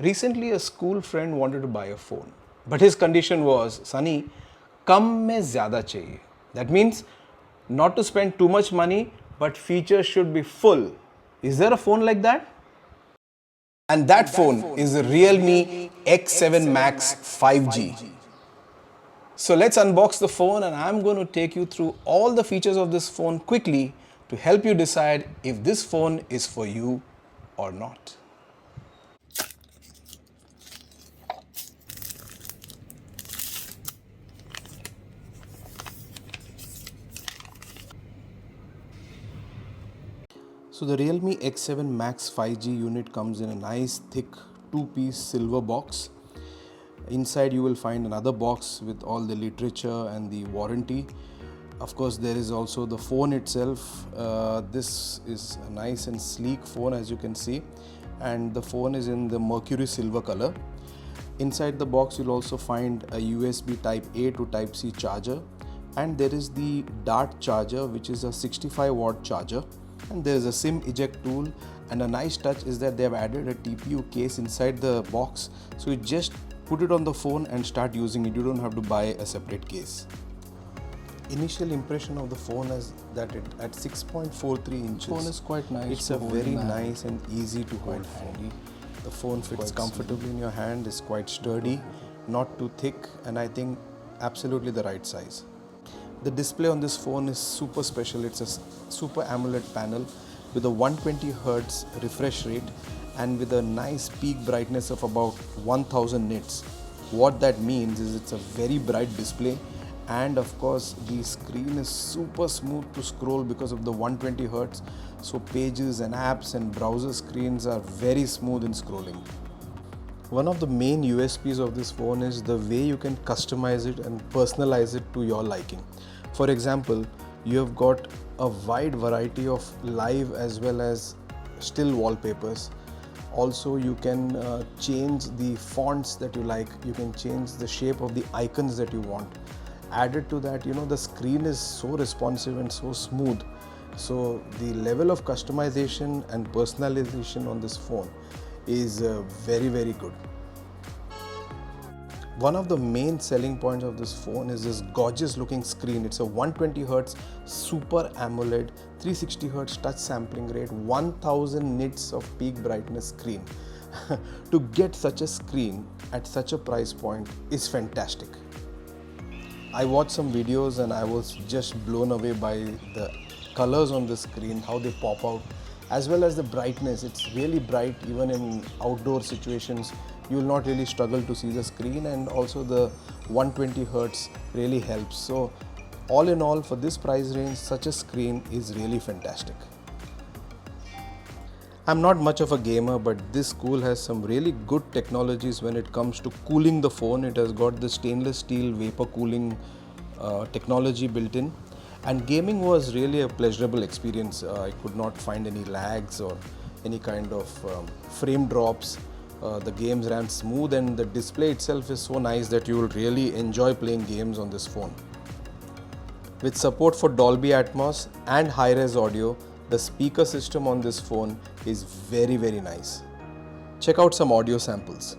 Recently, a school friend wanted to buy a phone, but his condition was, Sunny, कम में ज़्यादा चाहिए. That means not to spend too much money, but features should be full. Is there a phone like that? And that phone is the Realme X7 Max 5G. So let's unbox the phone and I'm going to take you through all the features of this phone quickly to help you decide if this phone is for you or not. So the Realme X7 Max 5G unit comes in a nice thick two-piece silver box. Inside you will find another box with all the literature and the warranty. Of course, there is also the phone itself. This is a nice and sleek phone, as you can see, and the phone is in the mercury silver color. Inside the box you'll also find a USB type A to type C charger, and there is the Dart charger, which is a 65-watt charger, and there is a SIM eject tool. And a nice touch is that they have added a TPU case inside the box, so you just put it on the phone and start using it. You don't have to buy a separate case. Initial impression of the phone is that it at 6.43 inches. Phone is quite nice. It's a very nice and easy to hold phone. The phone fits comfortably in your hand, is quite sturdy, not too thick, and I think absolutely the right size. The display on this phone is super special. It's a Super AMOLED panel with a 120 Hz refresh rate and with a nice peak brightness of about 1000 nits. What that means is it's a very bright display, and of course the screen is super smooth to scroll because of the 120 Hz. So pages and apps and browser screens are very smooth in scrolling. One of the main USPs of this phone is the way you can customize it and personalize it to your liking. For example, you have got a wide variety of live as well as still wallpapers. Also, you can change the fonts that you like. You can change the shape of the icons that you want. Added to that, the screen is so responsive and so smooth. So the level of customization and personalization on this phone is very, very good. One of the main selling points of this phone is this gorgeous looking screen. It's a 120 Hz Super AMOLED 360 Hz touch sampling rate 1000 nits of peak brightness screen. To get such a screen at such a price point is fantastic. I watched some videos and I was just blown away by the colors on the screen, how they pop out, as well as the brightness. It's really bright. Even in outdoor situations you will not really struggle to see the screen, and also the 120 Hz really helps. So all in all, for this price range, such a screen is really fantastic. I'm not much of a gamer, but this school has some really good technologies when it comes to cooling the phone. It has got the stainless steel vapor cooling technology built in, and gaming was really a pleasurable experience. I could not find any lags or any kind of frame drops. The games ran smooth, and the display itself is so nice that you will really enjoy playing games on this phone. With support for Dolby Atmos and high-res audio, the speaker system on this phone is very, very nice. Check out some audio samples.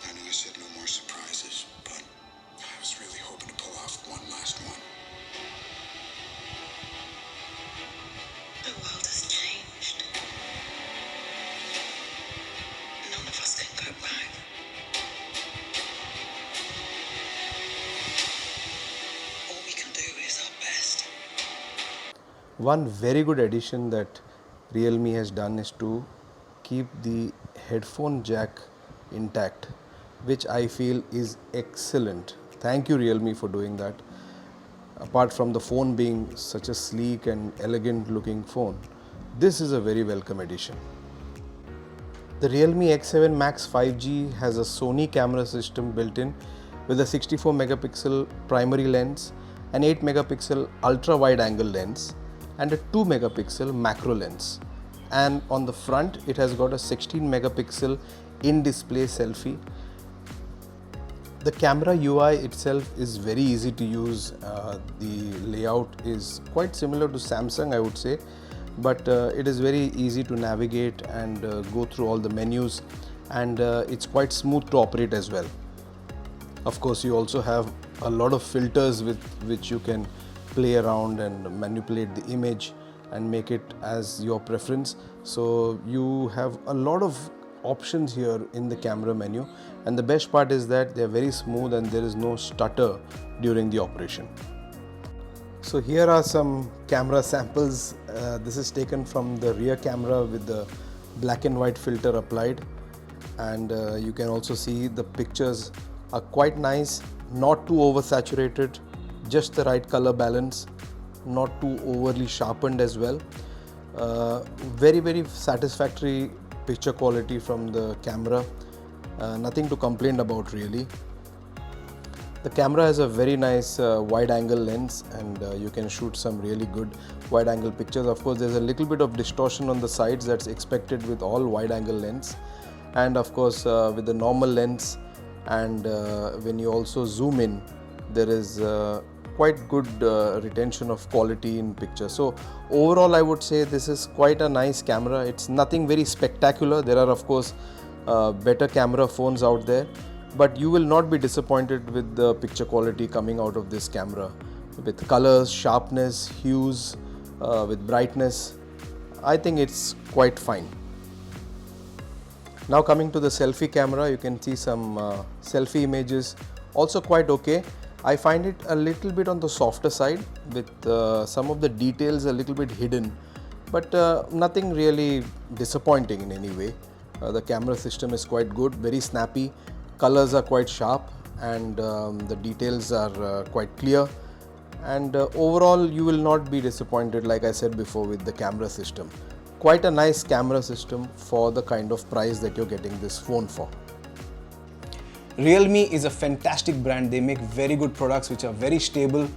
I know I said no more surprises, but I was really hoping to pull off one last one. The world has changed. None of us can go back. All we can do is our best. One very good addition that Realme has done is to keep the headphone jack intact, which I feel is excellent. Thank you, Realme, for doing that. Apart from the phone being such a sleek and elegant looking phone, this is a very welcome addition. The Realme X7 Max 5G has a Sony camera system built in with a 64 megapixel primary lens, an 8 megapixel ultra wide angle lens and a 2 megapixel macro lens. And on the front it has got a 16 megapixel in-display selfie. The camera UI itself is very easy to use. The layout is quite similar to Samsung, I would say, but it is very easy to navigate and go through all the menus, and it's quite smooth to operate as well. Of course, you also have a lot of filters with which you can play around and manipulate the image and make it as your preference. So you have a lot of options here in the camera menu, and the best part is that they are very smooth and there is no stutter during the operation. So here are some camera samples. This is taken from the rear camera with the black and white filter applied, and you can also see the pictures are quite nice, not too oversaturated, just the right color balance, not too overly sharpened as well. Very satisfactory picture quality from the camera, nothing to complain about really. The camera has a very nice wide angle lens, and you can shoot some really good wide angle pictures. Of course, there's a little bit of distortion on the sides, that's expected with all wide angle lens, and of course with the normal lens, and when you also zoom in, there is quite good retention of quality in picture. So overall I would say this is quite a nice camera. It's nothing very spectacular. There are of course better camera phones out there, but you will not be disappointed with the picture quality coming out of this camera, with colors, sharpness, hues, with brightness. I think it's quite fine. Now coming to the selfie camera, you can see some selfie images, also quite okay. I find it a little bit on the softer side, with some of the details a little bit hidden, but nothing really disappointing in any way. The camera system is quite good, very snappy, colors are quite sharp, and the details are quite clear, and overall you will not be disappointed, like I said before, with the camera system. Quite a nice camera system for the kind of price that you're getting this phone for. Realme is a fantastic brand. They make very good products which are very stable.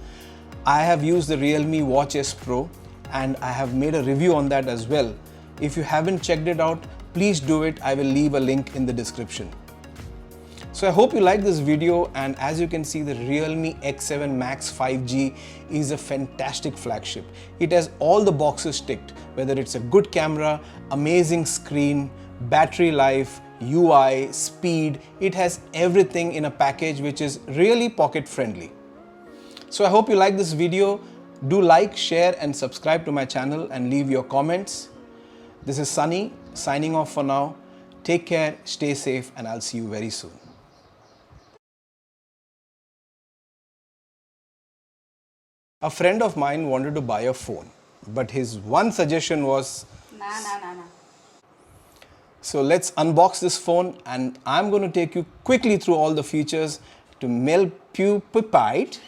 I have used the Realme Watch S Pro and I have made a review on that as well. If you haven't checked it out, please do it. I will leave a link in the description. So I hope you like this video, and as you can see, the Realme X7 Max 5G is a fantastic flagship. It has all the boxes ticked, whether it's a good camera, amazing screen, battery life, UI, speed. It has everything in a package which is really pocket friendly. So I hope you like this video. Do like, share and subscribe to my channel and leave your comments. This is Sunny signing off for now. Take care, stay safe, and I'll see you very soon. A friend of mine wanted to buy a phone, but his one suggestion was, Nah. so let's unbox this phone, and I'm going to take you quickly through all the features to Melpupipite.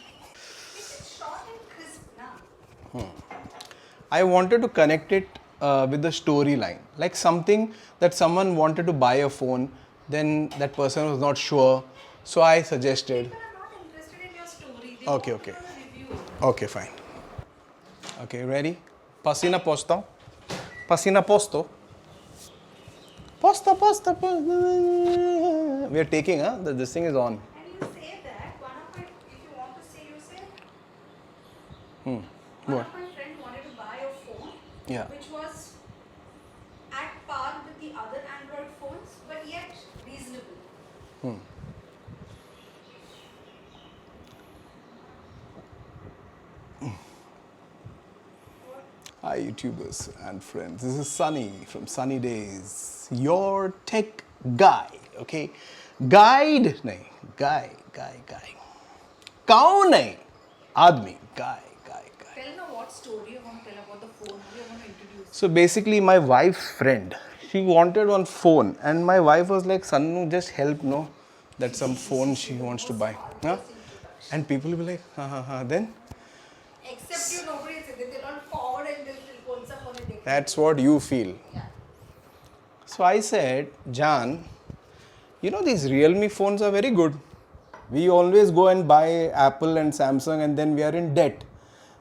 It's short and crisp now. I wanted to connect it with the storyline, like something that someone wanted to buy a phone, then that person was not sure, so I suggested. People are not interested in your story. They Okay, want okay. to know a review. Okay, fine. Okay, ready? Pasina posto. Pasina posto. Posto. We are taking, huh? This thing is on. And you say that, one of my, if you want to say, you say, one What? of my friends wanted to buy a phone, Yeah. which was at par with the other Android phones, but yet reasonable. Hi YouTubers and friends, this is Sunny from Sunny Days, your tech guy, okay? Guide nahi, guy. Kaun nahi, aadmi, guy. Tell now what story you want to tell about the phone, who you want to introduce. So basically my wife's friend, she wanted one phone, and my wife was like, Sannu, just help, no? That some phone she wants to buy. Huh? And people will be like, then? Except you, nobody said, they don't forward and they'll phone sa phone dekha. That's what you feel. So I said, Jan, you know these Realme phones are very good. We always go and buy Apple and Samsung and then we are in debt.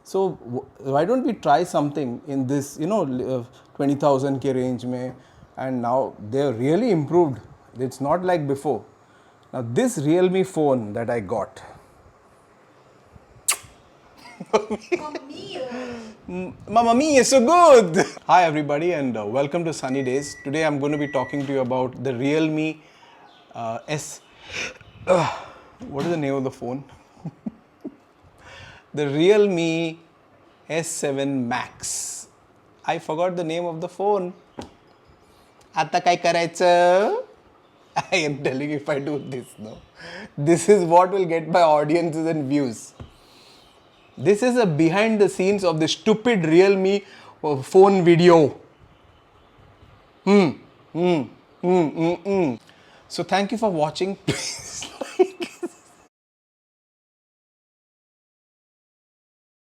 So why don't we try something in this, 20,000 ke range mein, and now they're really improved. It's not like before. Now this Realme phone that I got, Mamma mia, so good! Hi everybody and welcome to Sunny Days. Today I'm going to be talking to you about the Realme S. What is the name of the phone? The Realme S7 Max. I forgot the name of the phone. आता काय करायचं? I am telling you, if I do this, no, this is what will get my audiences and views. This is a behind the scenes of the stupid Realme phone video. So thank you for watching.